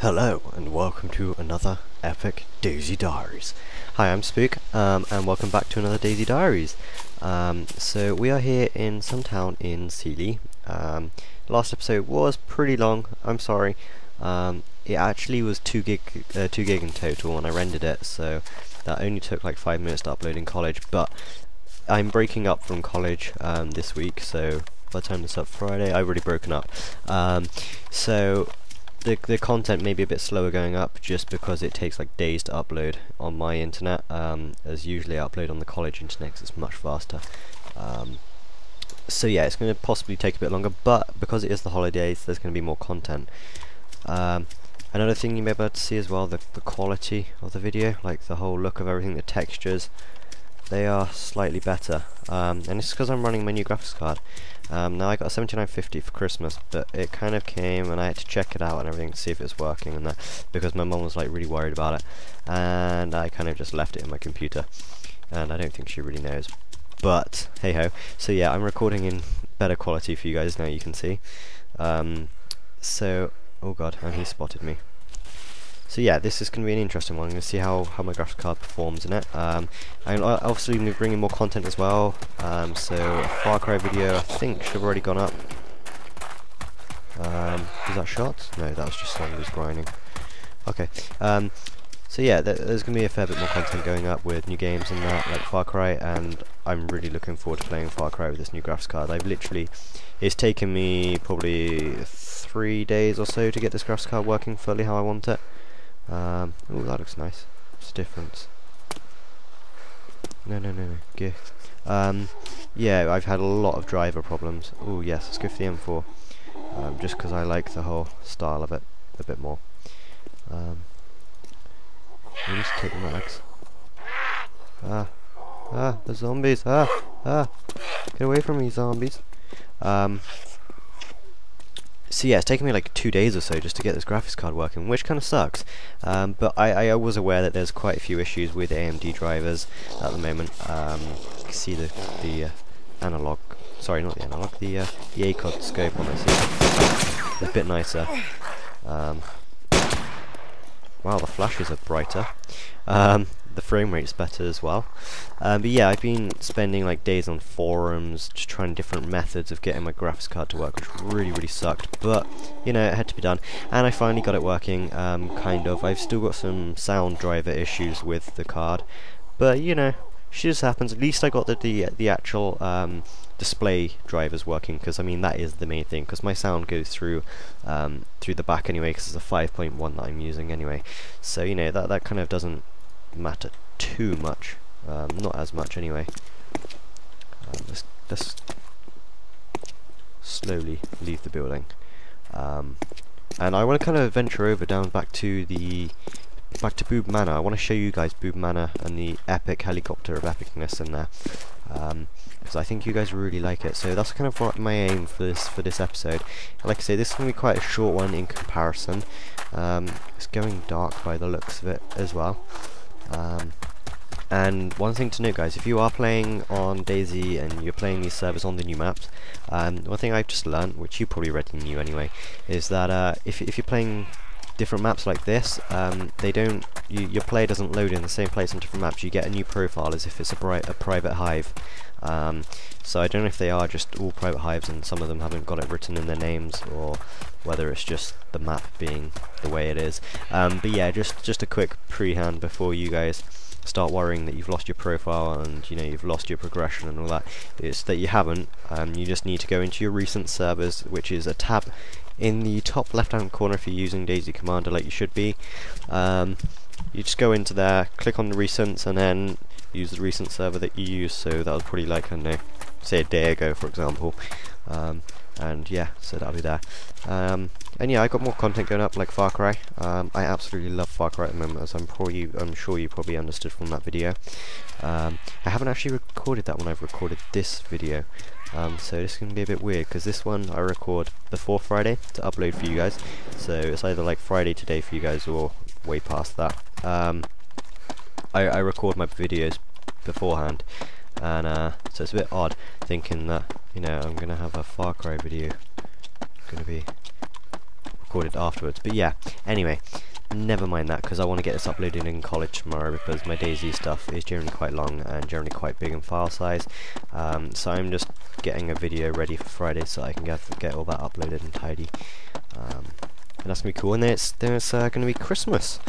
Hello and welcome to another epic DayZ Diaries. Hi, I'm Spook, and welcome back to another DayZ Diaries. So we are here in some town in Celle. Last episode was pretty long. I'm sorry. It actually was 2 gig in total, and I rendered it, so that only took like 5 minutes to upload in college. But I'm breaking up from college this week, so by the time this up Friday, I've already broken up. So the content may be a bit slower going up just because it takes like days to upload on my internet, as usually I upload on the college internet because it's much faster. So yeah, it's going to possibly take a bit longer, but because it is the holidays, there's going to be more content. Another thing you may be able to see as well, the quality of the video, like the whole look of everything, the textures, they are slightly better, and it's because I'm running my new graphics card. Now I got a 7950 for Christmas, but it kind of came and I had to check it out and everything to see if it's working and that, because my mum was like really worried about it, and I kind of just left it in my computer, and I don't think she really knows, but hey ho. So yeah, I'm recording in better quality for you guys now, you can see. So, oh god, and he spotted me. So yeah, this is going to be an interesting one. I'm going to see how my graphics card performs in it. I'm obviously going to be bringing more content as well. So a Far Cry video I think should have already gone up. Was that shots? No, that was just zombies grinding. Okay. So yeah, there's going to be a fair bit more content going up with new games and that, like Far Cry, and I'm really looking forward to playing Far Cry with this new graphics card. It's taken me probably 3 days or so to get this graphics card working fully how I want it. Oh, that looks nice. What's the difference? No, gear. Yeah, I've had a lot of driver problems. Oh yes, let's go for the M4. Just because I like the whole style of it a bit more. I need to take the mags. The zombies! Get away from me, zombies! So yeah, it's taken me like 2 days or so just to get this graphics card working, which kind of sucks. But I was aware that there's quite a few issues with AMD drivers at the moment. You can see the analog, sorry, not the analog, the ACOD scope on it. It's a bit nicer. Wow, the flashes are brighter. The frame rate's better as well. But yeah, I've been spending like days on forums just trying different methods of getting my graphics card to work, which really sucked, but you know, it had to be done, and I finally got it working, kind of. I've still got some sound driver issues with the card, but you know, shit just happens. At least I got the actual display drivers working, because I mean that is the main thing, because my sound goes through the back anyway, because it's a 5.1 that I'm using anyway, so you know, that kind of doesn't matter too much, not as much anyway. Let's slowly leave the building, and I want to kind of venture over down back to Boob Manor. I want to show you guys Boob Manor and the epic helicopter of epicness in there, because I think you guys really like it. So that's kind of what my aim for this episode. Like I say, this is going to be quite a short one in comparison. It's going dark by the looks of it as well. And one thing to note, guys, if you are playing on DayZ and you're playing these servers on the new maps, one thing I've just learned, which you probably already knew anyway, is that if you're playing different maps like this, your player doesn't load in the same place on different maps. You get a new profile as if it's a private hive. So I don't know if they are just all private hives and some of them haven't got it written in their names, or whether it's just the map being the way it is. But yeah, just a quick pre-hand before you guys start worrying that you've lost your profile and you know you've lost your progression and all that. It's that you haven't. You just need to go into your recent servers, which is a tab in the top left hand corner if you're using DayZ Commander like you should be. You just go into there, click on the recents, and then use the recent server that you use. So that was probably like, I don't know, say a day ago for example. And yeah, so that'll be there. And yeah, I got more content going up like Far Cry. I absolutely love Far Cry at the moment, as I'm sure you probably understood from that video. I haven't actually recorded that one. I've recorded this video. So this is going to be a bit weird, because this one I record before Friday to upload for you guys. So it's either like Friday today for you guys or way past that. I record my videos beforehand, and so it's a bit odd thinking that, you know, I'm going to have a Far Cry video going to be record it afterwards. But yeah, anyway, never mind that, because I want to get this uploaded in college tomorrow, because my DayZ stuff is generally quite long and generally quite big in file size. So I'm just getting a video ready for Friday so I can get all that uploaded and tidy. And that's gonna be cool. And then it's gonna be Christmas.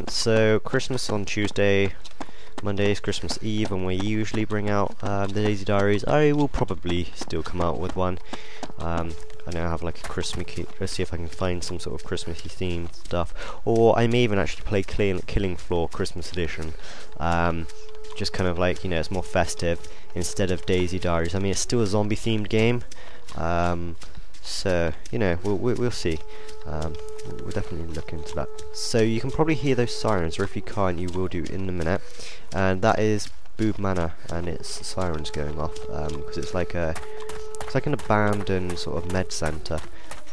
So Christmas on Tuesday. Monday is Christmas Eve, and we usually bring out the DayZ Diaries. I will probably still come out with one. I know I have like a Christmas. Let's see if I can find some sort of Christmassy themed stuff, or I may even actually play Killing Floor Christmas Edition. Just kind of like, you know, it's more festive instead of DayZ Diaries. I mean, it's still a zombie themed game. So you know, we'll see. We'll definitely look into that. So you can probably hear those sirens, or if you can't, you will do in a minute. And that is Boob Manor, and its sirens going off because it's like an abandoned sort of med center.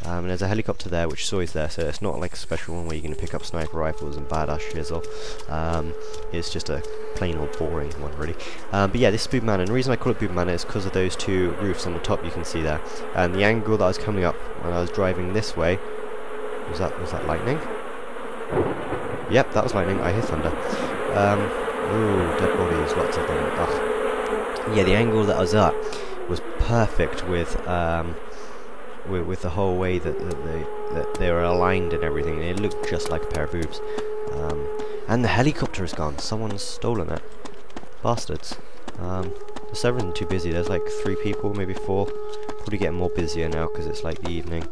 And there's a helicopter there, which is always there, so it's not like a special one where you're going to pick up sniper rifles and badass shizzle. It's just a plain old boring one, really. But yeah, this is Boob Manor, and the reason I call it Boob Manor is because of those two roofs on the top you can see there. And the angle that I was coming up when I was driving this way, was that lightning? Yep, that was lightning. I hear thunder. Ooh, dead bodies, lots of them. Ugh. Yeah, the angle that I was at was perfect with the whole way that they were aligned and everything. It looked just like a pair of boobs. And the helicopter is gone. Someone's stolen it. Bastards. The server isn't too busy. There's like 3 people, maybe 4. Probably getting more busier now because it's like the evening,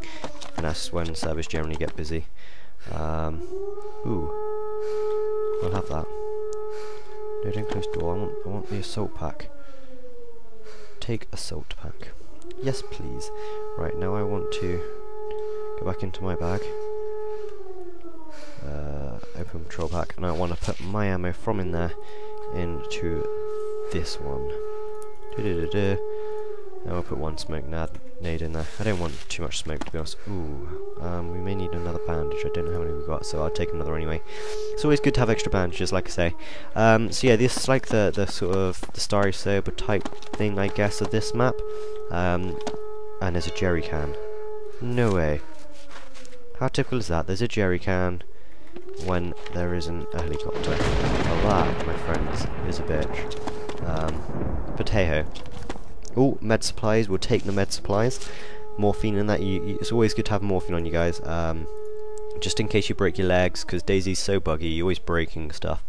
and that's when servers generally get busy. Ooh, I'll have that. No, don't close door. I want the assault pack. Take assault pack. Yes, please. Right, now I want to go back into my bag. Open patrol pack, and I want to put my ammo from in there into this one. And we'll put one smoke nade in there. I don't want too much smoke, to be honest. Ooh, we may need another bandage. I don't know how many we've got, so I'll take another anyway. It's always good to have extra bandages, like I say. So yeah, this is like the sort of the Starry Sober type thing, I guess, of this map. And there's a jerry can. No way. How typical is that? There's a jerry can when there isn't a helicopter. Well, that, my friends, is a bitch. Potato. Oh, med supplies. We'll take the med supplies. Morphine and that. It's always good to have morphine on you guys. Just in case you break your legs, because DayZ's so buggy, you're always breaking stuff.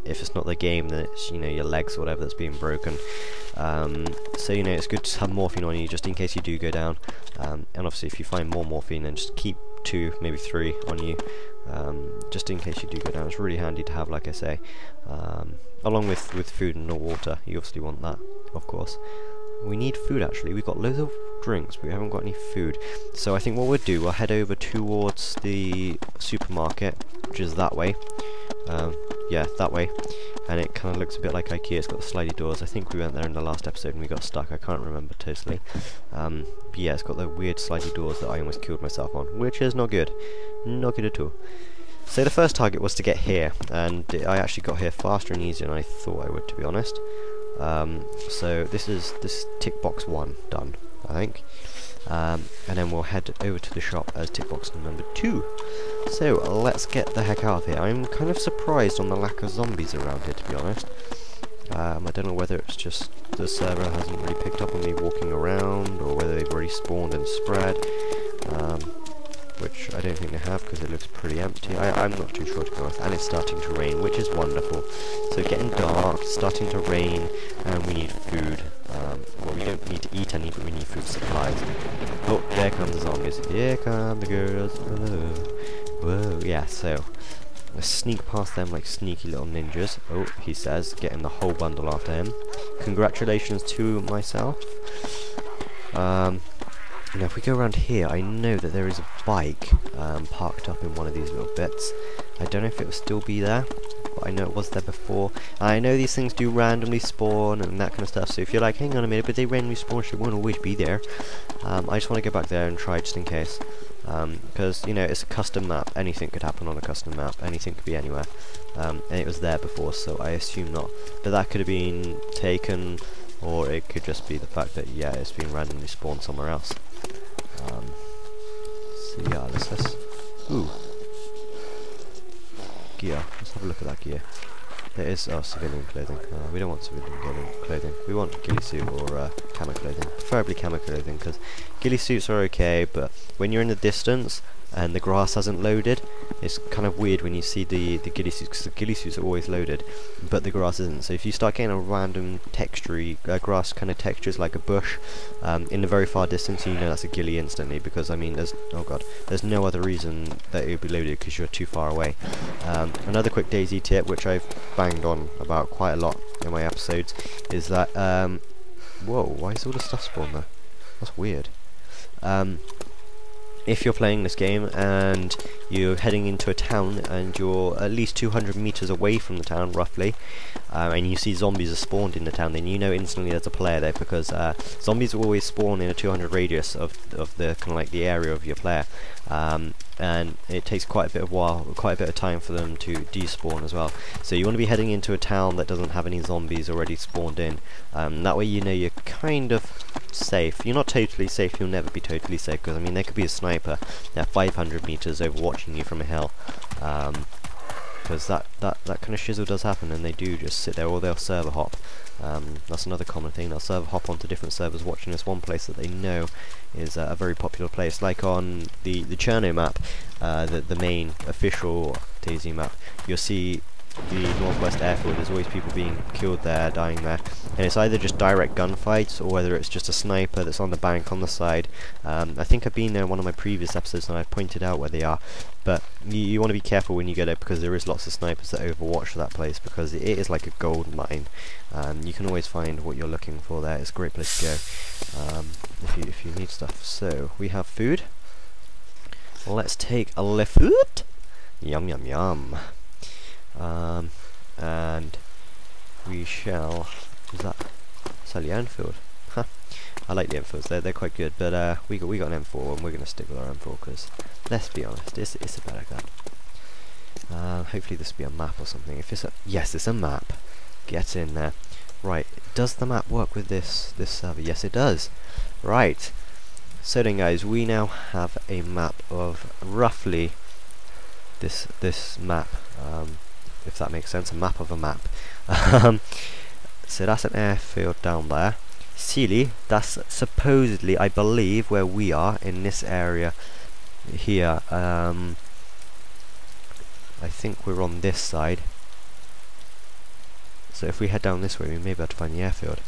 If it's not the game, then it's, you know, your legs or whatever that's being broken. So you know, it's good to have morphine on you just in case you do go down. And obviously, if you find more morphine, then just keep 2, maybe 3 on you, just in case you do go down. It's really handy to have, like I say, along with food and no water. You obviously want that, of course. We need food, actually. We've got loads of drinks, but we haven't got any food. So I think what we'll do, we'll head over towards the supermarket, which is that way. Yeah, that way. And it kind of looks a bit like IKEA. It's got the slidey doors. I think we went there in the last episode and we got stuck. I can't remember totally. But yeah, it's got the weird slidey doors that I almost killed myself on, which is not good. Not good at all. So the first target was to get here, and I actually got here faster and easier than I thought I would, to be honest. So this tick box 1 done, I think. And then we'll head over to the shop as tick box number 2. So let's get the heck out of here. I'm kind of surprised on the lack of zombies around here, to be honest. I don't know whether it's just the server hasn't really picked up on me walking around, or whether they've already spawned and spread. Which I don't think they have, because it looks pretty empty. I'm not too sure, to be honest. And it's starting to rain, which is wonderful. So getting dark, starting to rain, and we need food. Well, we don't need to eat any, but we need food supplies. Oh, there come the zombies. Here come the girls. Whoa. Whoa, yeah, so let's sneak past them like sneaky little ninjas. Oh, he says, getting the whole bundle after him. Congratulations to myself. Now if we go around here, I know that there is a bike parked up in one of these little bits. I don't know if it will still be there, but I know it was there before. I know these things do randomly spawn and that kind of stuff, so if you're like, hang on a minute, but they randomly spawn, so it won't always be there. I just want to go back there and try just in case. Because, you know, it's a custom map, anything could happen on a custom map, anything could be anywhere. And it was there before, so I assume not. But that could have been taken, or it could just be the fact that, yeah, it's been randomly spawned somewhere else. So yeah, let's ooh, gear. Let's have a look at that gear. There is civilian clothing. We don't want civilian clothing. We want ghillie suit or camo clothing. Preferably camo clothing, because ghillie suits are okay, but when you're in the distance and the grass hasn't loaded, it's kind of weird when you see the ghillie suits, because the ghillie suits are always loaded, but the grass isn't. So if you start getting a random texture, grass kind of textures like a bush in the very far distance, you know that's a ghillie instantly, because I mean there's no other reason that it would be loaded because you're too far away. Another quick DayZ tip, which I've banged on about quite a lot in my episodes, is that whoa, why is all the stuff spawned there? That's weird. If you're playing this game and you're heading into a town and you're at least 200 meters away from the town roughly, and you see zombies are spawned in the town, then you know instantly there's a player there, because zombies always spawn in a 200 radius of the kind of like the area of your player, and it takes quite a bit of time for them to despawn as well. So you want to be heading into a town that doesn't have any zombies already spawned in. That way you know you're kind of safe. You're not totally safe, you'll never be totally safe, because I mean there could be a sniper at 500 meters over watching you from a hill, because that kind of shizzle does happen, and they do just sit there, or they'll server hop. That's another common thing. They'll server hop onto different servers watching this one place that they know is a very popular place, like on the Cherno map, the main official DayZ map. You'll see the northwest airfield, there's always people being killed there, dying there, and it's either just direct gunfights or whether it's just a sniper that's on the bank on the side. I think I've been there in one of my previous episodes and I've pointed out where they are, but you want to be careful when you go there, because there is lots of snipers that overwatch that place, because it is like a gold mine. You can always find what you're looking for there. It's a great place to go if you need stuff. So we have food. Let's take a lift. Yum yum yum. And we shall. Is that Celle Airfield? Huh. I like the M4s. They're quite good, but we got an M4 and we're gonna stick with our M4 because let's be honest, it's a better gun. Hopefully this will be a map or something. If it's a yes, it's a map. Get in there. Right, does the map work with this server? Yes, it does. Right. So then, guys, we now have a map of roughly this map. If that makes sense, a map of a map. So that's an airfield down there. Celle, that's supposedly, I believe, where we are in this area here. I think we're on this side. So if we head down this way, we may be able to find the airfield.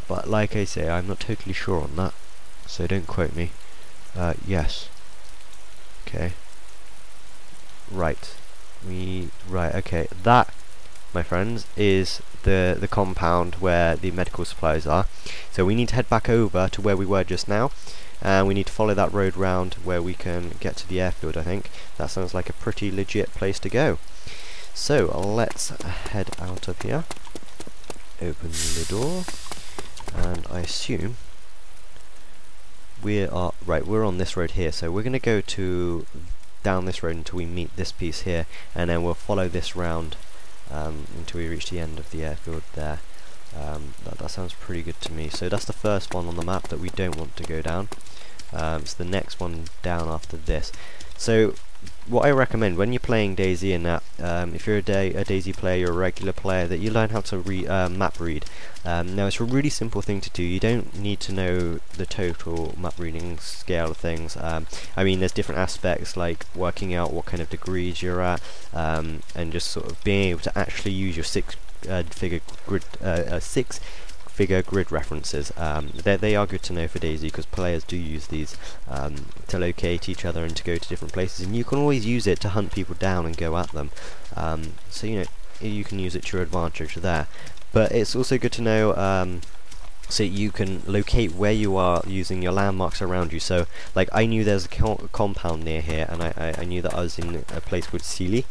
But like I say, I'm not totally sure on that, so don't quote me. Yes. Okay. Right. Okay. That, my friends, is the compound where the medical supplies are. So we need to head back over to where we were just now, and we need to follow that road round where we can get to the airfield. I think that sounds like a pretty legit place to go. So let's head out of here. Open the door, and I assume we're on this road here. So we're going to go down this road until we meet this piece here, and then we'll follow this round until we reach the end of the airfield there. That sounds pretty good to me. So that's the first one on the map that we don't want to go down. It's the next one down after this. So what I recommend when you're playing DayZ and that, if you're a DayZ player, you're a regular player, that you learn how to map read. Now it's a really simple thing to do. You don't need to know the total map reading scale of things. I mean, there's different aspects like working out what kind of degrees you're at, and just sort of being able to actually use your six-figure grid references. They are good to know for DayZ, because players do use these to locate each other and to go to different places, and you can always use it to hunt people down and go at them. So you know, you can use it to your advantage there. But it's also good to know so you can locate where you are using your landmarks around you. So like I knew there's a compound near here, and I knew that I was in a place called Celle,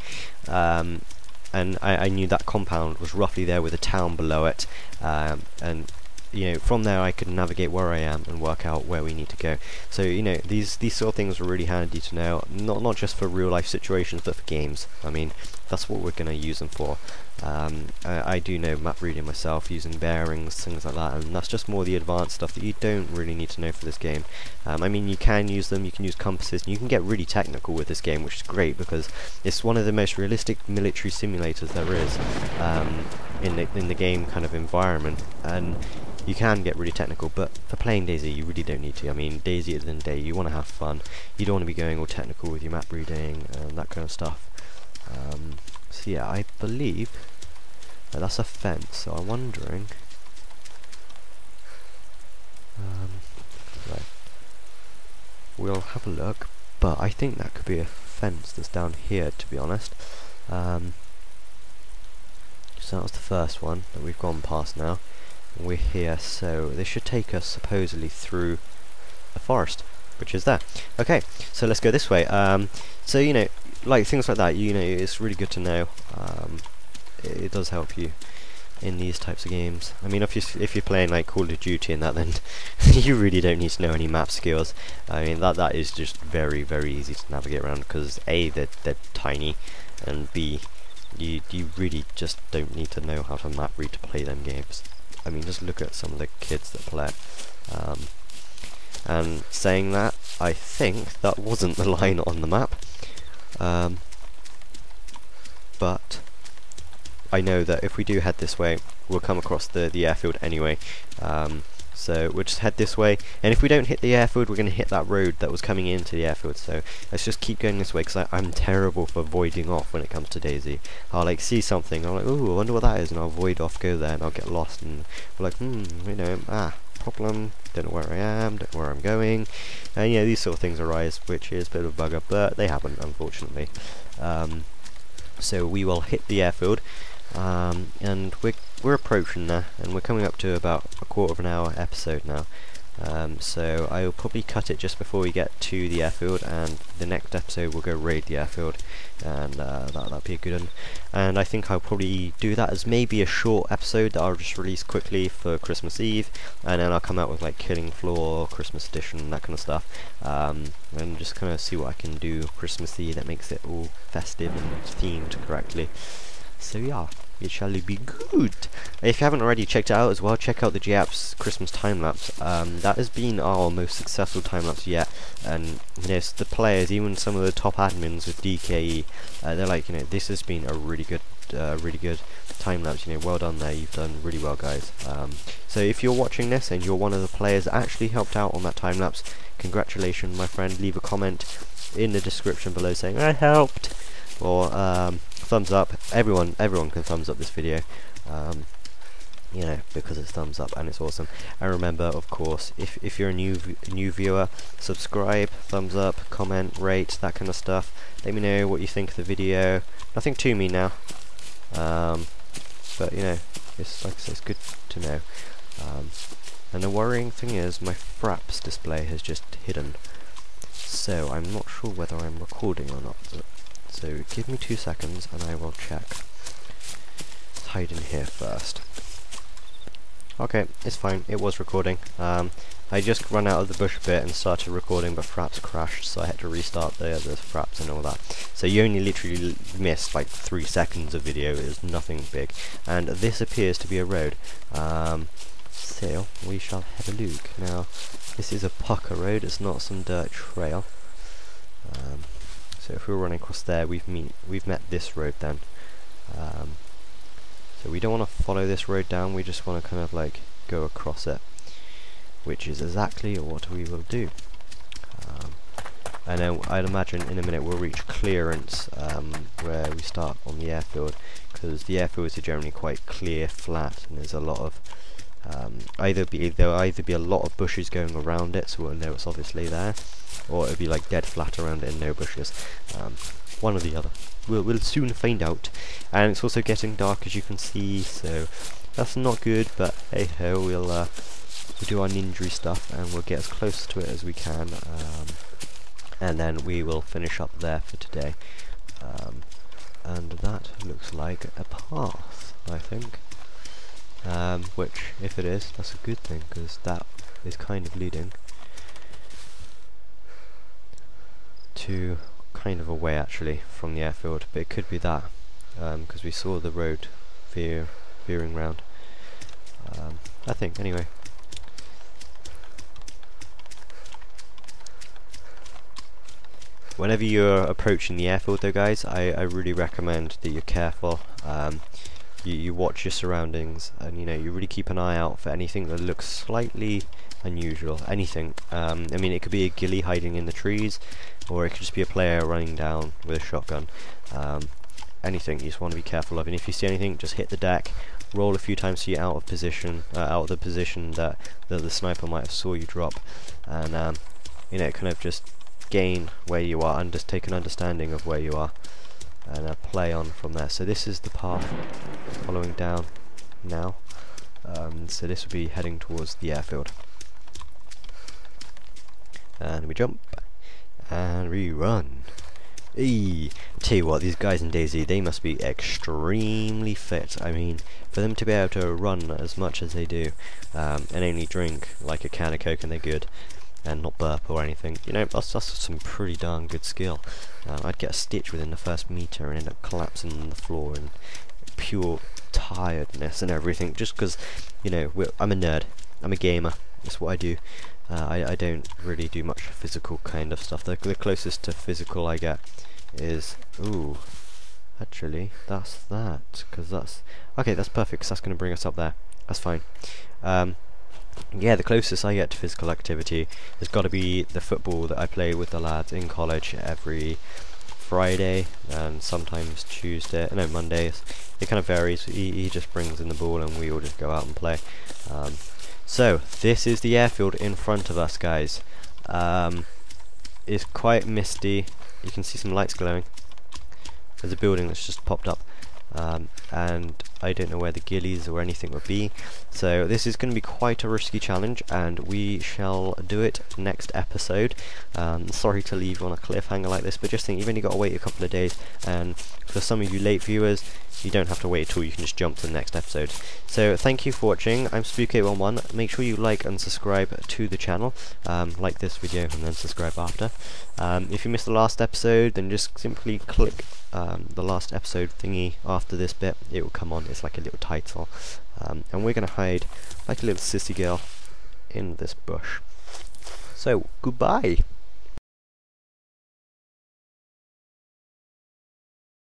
and I knew that compound was roughly there with a town below it, and you know, from there I could navigate where I am and work out where we need to go. So you know, these sort of things are really handy to know, not just for real life situations, but for games. I mean, that's what we're going to use them for. I do know map reading myself, using bearings, things like that, and that's just more the advanced stuff that you don't really need to know for this game. I mean, you can use them, you can use compasses, and you can get really technical with this game, which is great because it's one of the most realistic military simulators there is in the game kind of environment, and you can get really technical, but for playing DayZ you really don't need to. I mean, DayZ at the end of the day, you want to have fun, you don't want to be going all technical with your map reading and that kind of stuff. So yeah, I believe that's a fence, so I'm wondering right, we'll have a look, but I think that could be a fence that's down here, to be honest. So that was the first one that we've gone past now. We're here, so this should take us supposedly through a forest, which is there. Okay, so let's go this way. So you know, like things like that, you know, it's really good to know. It does help you in these types of games. I mean, if you're playing like Call of Duty and that, then you really don't need to know any map skills. I mean, that is just very easy to navigate around because A, they're tiny, and B, you really just don't need to know how to map read to play them games. I mean, just look at some of the kids that play. And saying that, I think that wasn't the line on the map. But I know that if we do head this way, we'll come across the airfield anyway. So we'll just head this way, and if we don't hit the airfield, we're going to hit that road that was coming into the airfield. So let's just keep going this way, because I'm terrible for voiding off when it comes to DayZ. I'll like see something, I'm like, ooh, I wonder what that is, and I'll void off, go there, and I'll get lost, and we're like, you know, problem, don't know where I am, don't know where I'm going, and yeah, these sort of things arise, which is a bit of a bugger, but they happen, unfortunately. So we will hit the airfield, and we're approaching there, and we're coming up to about a quarter of an hour episode now. So I'll probably cut it just before we get to the airfield, and the next episode we'll go raid the airfield, and that'll be a good one. And I think I'll probably do that as maybe a short episode that I'll just release quickly for Christmas Eve, and then I'll come out with like Killing Floor, Christmas Edition, that kind of stuff, and just kind of see what I can do Christmassy that makes it all festive and themed correctly. So yeah, it shall be good. If you haven't already checked it out as well, check out the JAP's Christmas time-lapse. That has been our most successful time-lapse yet, and you know, the players, even some of the top admins with DKE, they're like, you know, this has been a really good time-lapse, you know, well done there, you've done really well, guys. So if you're watching this and you're one of the players that actually helped out on that time-lapse, congratulations, my friend. Leave a comment in the description below saying I helped, or thumbs up. Everyone can thumbs up this video, you know, because it's thumbs up and it's awesome. And remember, of course, if you're a new viewer, subscribe, thumbs up, comment, rate, that kind of stuff. Let me know what you think of the video. Nothing to me now, but you know, it's like I say, it's good to know. And the worrying thing is my fraps display has just hidden, so I'm not sure whether I'm recording or not. So give me 2 seconds and I will check. Let's hide in here first. Okay, it's fine, it was recording. I just ran out of the bush a bit and started recording, but fraps crashed, so I had to restart the fraps and all that. So you only literally missed like 3 seconds of video. It was nothing big. And this appears to be a road. So we shall have a look. Now, this is a pucker road, it's not some dirt trail. So if we're running across there, we've met this road then. So we don't want to follow this road down, we just want to kind of like go across it, which is exactly what we will do. And then I'd imagine in a minute we'll reach clearance where we start on the airfield, because the airfields are generally quite clear, flat, and there's a lot of there'll either be a lot of bushes going around it, so we'll know it's obviously there, or it'll be like dead flat around it and no bushes. One or the other. We'll soon find out. And it's also getting dark, as you can see, so that's not good, but hey ho, we'll do our ninja stuff and we'll get as close to it as we can, and then we will finish up there for today. And that looks like a path, I think. which, if it is, that's a good thing, because that is kind of leading to kind of away actually from the airfield, but it could be that, because we saw the road veering round, I think, anyway. Whenever you're approaching the airfield though, guys, I really recommend that you're careful. You watch your surroundings, and you really keep an eye out for anything that looks slightly unusual. Anything. I mean, it could be a ghillie hiding in the trees, or it could just be a player running down with a shotgun. Anything you just want to be careful of. And if you see anything, just hit the deck, roll a few times so you're out of position, out of the position that the sniper might have saw you drop, and kind of just gain where you are and just take an understanding of where you are, and play on from there. So this is the path following down now, so this would be heading towards the airfield, and we jump and we run. Tell you what, these guys in DayZ, they must be extremely fit. I mean, for them to be able to run as much as they do, and only drink like a can of Coke and they're good, and not burp or anything, that's some pretty darn good skill. I'd get a stitch within the first meter and end up collapsing on the floor in pure tiredness and everything, just because, I'm a nerd, I'm a gamer, that's what I do. I don't really do much physical kind of stuff. The closest to physical I get is, actually, that's that, because that's, okay, that's perfect, because that's going to bring us up there, that's fine. Yeah, the closest I get to physical activity has got to be the football that I play with the lads in college every Friday and sometimes Tuesday, no, Mondays. It kind of varies. He just brings in the ball and we all just go out and play. So this is the airfield in front of us, guys. It's quite misty. You can see some lights glowing. There's a building that's just popped up. And I don't know where the ghillies or anything would be, so this is going to be quite a risky challenge, and we shall do it next episode. Sorry to leave you on a cliffhanger like this, but just think, you've only got to wait a couple of days, and for some of you late viewers, you don't have to wait at all, you can just jump to the next episode. So thank you for watching. I'm Spook811. Make sure you like and subscribe to the channel, like this video and then subscribe after. If you missed the last episode, then just simply click the last episode thingy after this bit. It will come on, it's like a little title, and we're gonna hide like a little sissy girl in this bush. So goodbye.